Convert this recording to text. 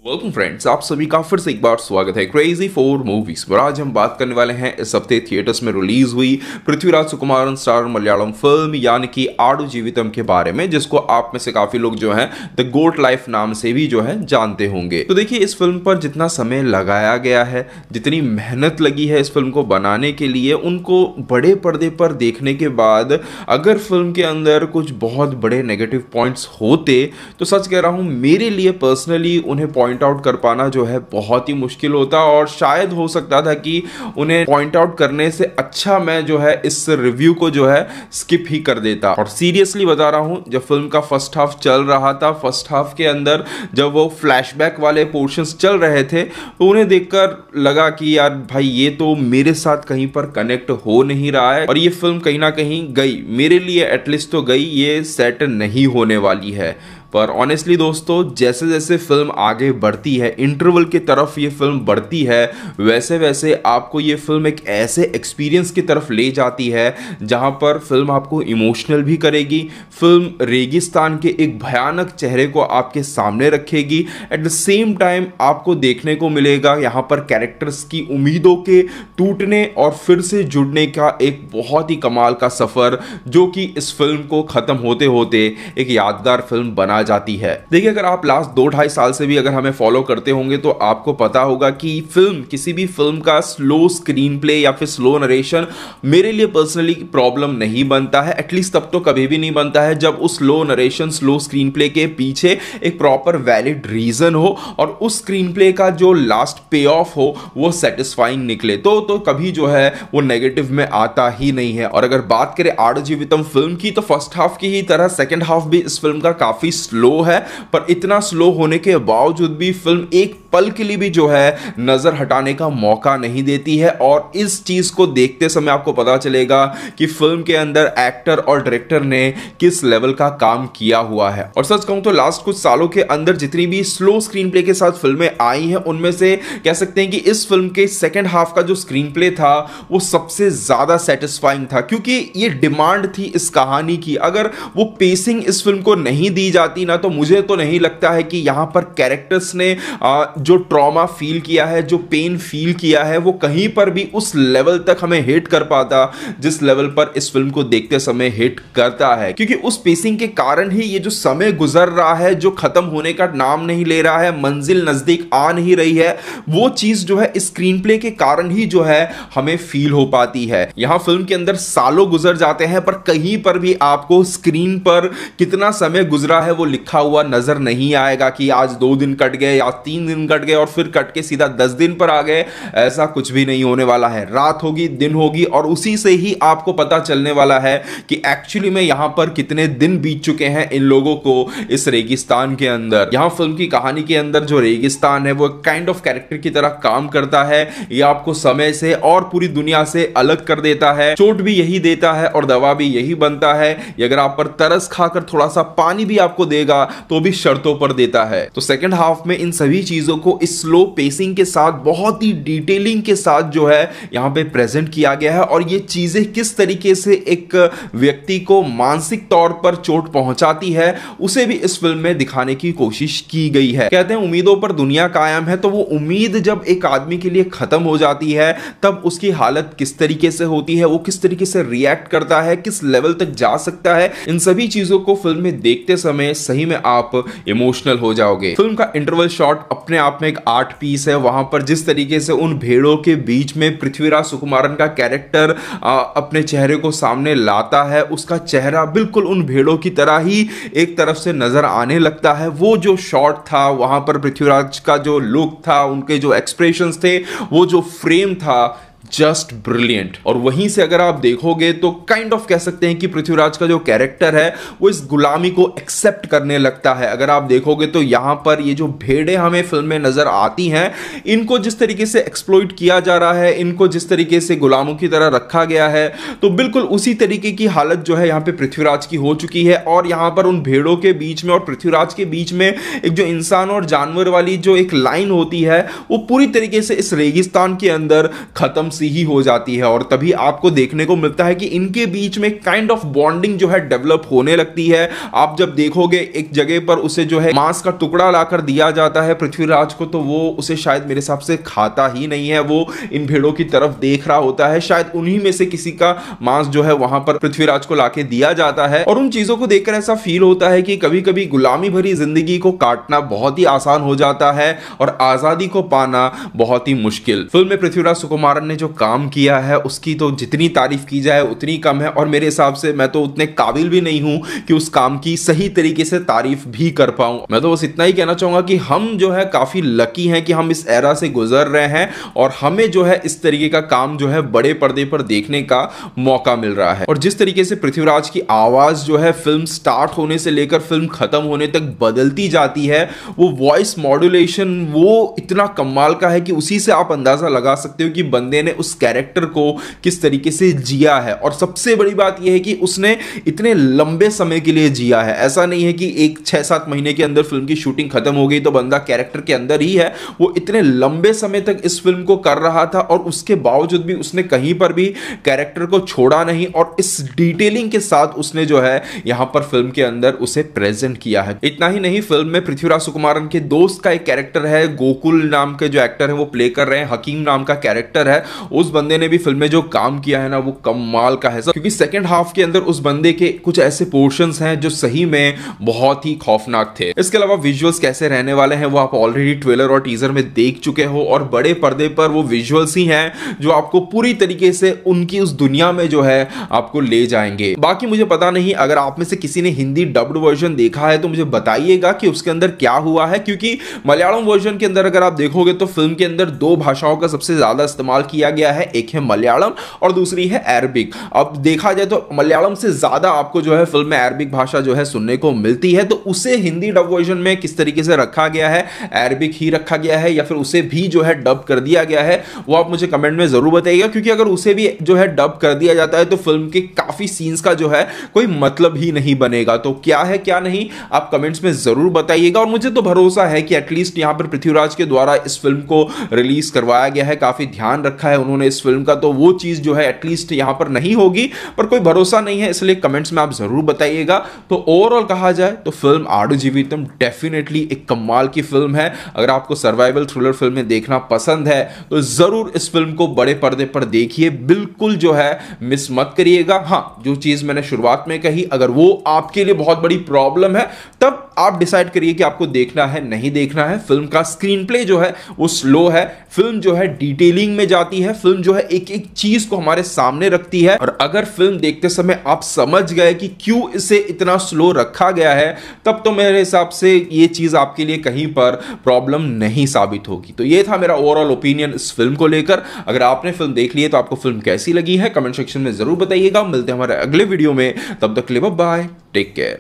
Welcome friends, आप सभी का फिर से एक बार स्वागत है क्रेजी फॉर मूवीज पर। आज हम बात करने वाले हैं इस हफ्ते थिएटर्स में रिलीज हुई पृथ्वीराज सुकुमारन स्टार मलयालम फिल्म यानी कि आडू जीवितम के बारे में, जिसको आप में से काफी लोग जो हैं द गोट लाइफ नाम से भी जो है जानते होंगे। तो देखिए, इस फिल्म पर जितना समय लगाया गया है, जितनी मेहनत लगी है इस फिल्म को बनाने के लिए, उनको बड़े पर्दे पर देखने के बाद अगर फिल्म के अंदर कुछ बहुत बड़े नेगेटिव पॉइंट्स होते तो सच कह रहा हूं, मेरे लिए पर्सनली उन्हें पॉइंट आउट कर पाना जो है बहुत ही मुश्किल होता, और शायद हो सकता था कि उन्हें पॉइंट आउट करने से अच्छा मैं जो है इस रिव्यू को जो है स्किप ही कर देता। और सीरियसली बता रहा हूं, जब फिल्म का फर्स्ट हाफ चल रहा था, फर्स्ट हाफ के अंदर जब वो फ्लैशबैक वाले पोर्शंस चल रहे थे तो उन्हें देखकर लगा कि यार भाई, ये तो मेरे साथ कहीं पर कनेक्ट हो नहीं रहा है और ये फिल्म कहीं ना कहीं गई, मेरे लिए एटलीस्ट तो गई, ये सेट नहीं होने वाली है। पर ऑनेस्टली दोस्तों, जैसे जैसे फिल्म आगे बढ़ती है, इंटरवल की तरफ ये फिल्म बढ़ती है, वैसे वैसे आपको ये फिल्म एक ऐसे एक्सपीरियंस की तरफ ले जाती है जहां पर फिल्म आपको इमोशनल भी करेगी। फिल्म रेगिस्तान के एक भयानक चेहरे को आपके सामने रखेगी, एट द सेम टाइम आपको देखने को मिलेगा यहां पर कैरेक्टर्स की उम्मीदों के टूटने और फिर से जुड़ने का एक बहुत ही कमाल का सफर, जो कि इस फिल्म को खत्म होते होते एक यादगार फिल्म बना जाती है। देखिए, अगर आप लास्ट 2-2.5 साल से भी अगर हमें फॉलो करते होंगे तो आपको पता होगा कि फिल्म, किसी भी फिल्म का स्लो स्क्रीन प्ले या फिर स्लो नरेशन मेरे लिए पर्सनली प्रॉब्लम नहीं बनता है। एटलीस्ट तब तो कभी भी नहीं बनता है जब उस slow narration, slow screen play के पीछे एक प्रॉपर वैलिड रीजन हो और उस स्क्रीन प्ले का जो लास्ट पे ऑफ हो वो सेटिस्फाइंग निकले, तो कभी जो है वो नेगेटिव में आता ही नहीं है। और अगर बात करें आडू जीवितम फिल्म की, तो फर्स्ट हाफ की ही तरह सेकेंड हाफ भी इस फिल्म का काफी स्लो है, पर इतना स्लो होने के बावजूद भी फिल्म एक पल के लिए भी जो है नजर हटाने का मौका नहीं देती है। और इस चीज को देखते समय आपको पता चलेगा कि फिल्म के अंदर एक्टर और डायरेक्टर ने किस लेवल का काम किया हुआ है। और सच कहूं तो लास्ट कुछ सालों के अंदर जितनी भी स्लो स्क्रीन प्ले के साथ फिल्में आई हैं, उनमें से कह सकते हैं कि इस फिल्म के सेकेंड हाफ का जो स्क्रीन प्ले था वो सबसे ज्यादा सेटिस्फाइंग था, क्योंकि ये डिमांड थी इस कहानी की। अगर वो पेसिंग इस फिल्म को नहीं दी जाती ना, तो मुझे तो नहीं लगता है कि यहां पर कैरेक्टर्स ने जो ट्रॉमा फील किया है, जो पेन फील किया है, वो कहीं पर भी उस लेवल तक हमें हिट कर पाता जिस लेवल पर इस फिल्म को देखते समय हिट करता है। क्योंकि उस पेसिंग के कारण ही ये जो समय गुजर रहा है, जो खत्म होने का नाम नहीं ले रहा है, मंजिल नजदीक आ नहीं रही है, वो चीज जो है स्क्रीन प्ले के कारण ही जो है हमें फील हो पाती है। यहां फिल्म के अंदर सालों गुजर जाते हैं, पर कहीं पर भी आपको स्क्रीन पर कितना समय गुजरा है वो लिखा हुआ नजर नहीं आएगा कि आज 2 दिन कट गए या 3 दिन कट गए और फिर कट के सीधा 10 दिन पर आ गए। ऐसा कुछ भी नहीं होने वाला है। रात होगी, दिन होगी, और उसी से ही आपको पता चलने वाला है कि एक्चुअली में यहां पर कितने दिन बीत चुके हैं इन लोगों को इस रेगिस्तान के अंदर। यहां फिल्म की कहानी के अंदर जो रेगिस्तान है वो काइंड ऑफ कैरेक्टर की तरह काम करता है। ये आपको समय से और पूरी दुनिया से अलग कर देता है। चोट भी यही देता है और दवा भी यही बनता है। अगर आप पर तरस खाकर थोड़ा सा पानी भी आपको देगा तो भी शर्तों पर देता है। तो सेकंड हाफ में इन सभी चीजों को इस स्लो पेसिंग के साथ, बहुत ही डिटेलिंग के साथ जो है यहां पे प्रेजेंट किया गया है। और ये चीजें किस तरीके से एक व्यक्ति को मानसिक तौर पर चोट पहुंचाती है, उसे भी इस फिल्म में दिखाने की कोशिश की गई है। कहते हैं उम्मीदों पर दुनिया कायम है, तो वो उम्मीद जब एक आदमी के लिए खत्म हो जाती है तब उसकी हालत किस तरीके से होती है, वो किस तरीके से रिएक्ट करता है, किस लेवल तक जा सकता है, इन सभी चीजों को फिल्म में देखते समय सही में आप इमोशनल हो जाओगे। फिल्म का इंटरवल शॉट अपने आप में एक आर्ट पीस है। वहां पर जिस तरीके से उन भेड़ों के बीच में पृथ्वीराज सुकुमारन का कैरेक्टर अपने चेहरे को सामने लाता है, उसका चेहरा बिल्कुल उन भेड़ों की तरह ही एक तरफ से नजर आने लगता है। वो जो शॉट था, वहां पर पृथ्वीराज का जो लुक था, उनके जो एक्सप्रेशंस थे, वो जो फ्रेम था, जस्ट ब्रिलियंट। और वहीं से अगर आप देखोगे तो काइंड ऑफ कह सकते हैं कि पृथ्वीराज का जो कैरेक्टर है वो इस गुलामी को एक्सेप्ट करने लगता है। अगर आप देखोगे तो यहां पर ये जो भेड़ें हमें फिल्म में नजर आती हैं, इनको जिस तरीके से एक्सप्लॉइट किया जा रहा है, इनको जिस तरीके से गुलामों की तरह रखा गया है, तो बिल्कुल उसी तरीके की हालत जो है यहां पे पृथ्वीराज की हो चुकी है। और यहां पर उन भेड़ों के बीच में और पृथ्वीराज के बीच में एक जो इंसान और जानवर वाली जो एक लाइन होती है, वो पूरी तरीके से इस रेगिस्तान के अंदर खत्म सी ही हो जाती है और तभी आपको देखने को मिलता है कि इनके बीच में काइंड ऑफ बॉन्डिंग जो है डेवलप होने लगती है। आप जब देखोगे एक जगह पर उसे जो है मांस का टुकड़ा लाकर दिया जाता है पृथ्वीराज को, तो वो उसे शायद मेरे हिसाब से खाता ही नहीं है, वो इन भेड़ों की तरफ देख रहा होता है। शायद उन्हीं में से किसी का मांस जो है वहां पर पृथ्वीराज को लाके दिया जाता है और उन चीजों को देखकर ऐसा फील होता है कि कभी कभी गुलामी भरी जिंदगी को काटना बहुत ही आसान हो जाता है और आजादी को पाना बहुत ही मुश्किल। फिल्म में पृथ्वीराज सुकुमारन ने जो काम किया है उसकी तो जितनी तारीफ की जाए उतनी कम है और मेरे हिसाब से मैं तो उतने काबिल भी नहीं हूं कि उस काम की सही तरीके से तारीफ भी कर पाऊं। मैं तो बस इतना ही कहना चाहूंगा कि हम जो है काफी लकी हैं कि हम इस एरा से गुजर रहे हैं और हमें जो है इस तरीके का काम जो है बड़े पर्दे पर देखने का मौका मिल रहा है। और जिस तरीके से पृथ्वीराज की आवाज जो है फिल्म स्टार्ट होने से लेकर फिल्म खत्म होने तक बदलती जाती है, वो वॉइस मॉड्यूलेशन वो इतना कमाल का है कि उसी से आप अंदाजा लगा सकते हो कि बंदे ने उस कैरेक्टर को किस तरीके से जिया है। और सबसे बड़ी बात यह है कि उसने इतने लंबे समय के लिए जिया है। ऐसा नहीं है कि एक 6-7 महीने के अंदर फिल्म की शूटिंग खत्म हो गई तो बंदा कैरेक्टर के अंदर ही है। वो इतने लंबे समय तक इस फिल्म को कर रहा था और उसके बावजूद भी उसने कहीं पर भी कैरेक्टर को छोड़ा नहीं और इस डिटेलिंग के साथ उसने जो है यहां पर फिल्म के अंदर उसे प्रेजेंट किया है। इतना ही नहीं, फिल्म में पृथ्वीराज सुकुमारन के दोस्त का एक कैरेक्टर है, गोकुल नाम के जो एक्टर है वो प्ले कर रहे हैं, हकीम नाम का कैरेक्टर है। उस बंदे ने भी फिल्म में जो काम किया है ना वो कमाल का है, क्योंकि सेकंड हाफ के अंदर उस बंदे के कुछ ऐसे पोर्शंस हैं जो सही में बहुत ही खौफनाक थे। इसके अलावा विजुअल्स कैसे रहने वाले हैं वो आप ऑलरेडी ट्रेलर और टीजर में देख चुके हो और बड़े पर्दे पर वो विजुअल्स ही हैं जो आपको पूरी तरीके से उनकी उस दुनिया में जो है आपको ले जाएंगे। बाकी मुझे पता नहीं, अगर आप में से किसी ने हिंदी डब्ड वर्जन देखा है तो मुझे बताइएगा कि उसके अंदर क्या हुआ है, क्योंकि मलयालम वर्जन के अंदर अगर आप देखोगे तो फिल्म के अंदर 2 भाषाओं का सबसे ज्यादा इस्तेमाल किया गया है, एक है मलयालम और दूसरी है अरबिक। अब देखा जाए तो मलयालम से ज्यादा आपको जो है फिल्म में अरबिक भाषा जो है सुनने को मिलती है, तो उसे हिंदी डब वर्जन में किस तरीके से रखा गया है, अरबिक ही रखा गया है या फिर उसे भी जो है डब कर दिया गया है, वो आप मुझे कमेंट में जरूर बताइएगा। क्योंकि अगर उसे भी जो है डब कर दिया जाता है तो फिल्म के काफी सीन्स का जो है कोई मतलब ही नहीं बनेगा। तो क्या है क्या नहीं आप कमेंट्स में जरूर बताइएगा। और मुझे तो भरोसा है कि एटलीस्ट यहां पर पृथ्वीराज के द्वारा इस फिल्म को रिलीज करवाया गया है, काफी ध्यान रखा है उन्होंने इस फिल्म का, तो वो चीज जो है एटलीस्ट यहां पर नहीं होगी, पर कोई भरोसा नहीं है, इसलिए कमेंट्स में आप जरूर बताइएगा। तो ओवरऑल कहा जाए तो फिल्म आडू जीवितम डेफिनेटली एक कमाल की फिल्म है। अगर आपको सर्वाइवल थ्रिलर फिल्में देखना पसंद है तो जरूर इस फिल्म को बड़े पर्दे पर देखिए, बिल्कुल जो है मिस मत करिएगा। हाँ, जो चीज मैंने शुरुआत में कही अगर वो आपके लिए बहुत बड़ी प्रॉब्लम है तब आप डिसाइड करिए कि आपको देखना है नहीं देखना है। फिल्म का स्क्रीन प्ले जो है वो स्लो है, फिल्म जो है डिटेलिंग में जाती है, फिल्म जो है एक एक चीज को हमारे सामने रखती है। और अगर फिल्म देखते समय आप समझ गए कि क्यों इसे इतना स्लो रखा गया है तब तो मेरे हिसाब से ये चीज आपके लिए कहीं पर प्रॉब्लम नहीं साबित होगी। तो ये था मेरा ओवरऑल ओपिनियन इस फिल्म को लेकर। अगर आपने फिल्म देख ली है तो आपको फिल्म कैसी लगी है कमेंट सेक्शन में जरूर बताइएगा। मिलते हैं हमारे अगले वीडियो में, तब तक के लिए बाय, टेक केयर।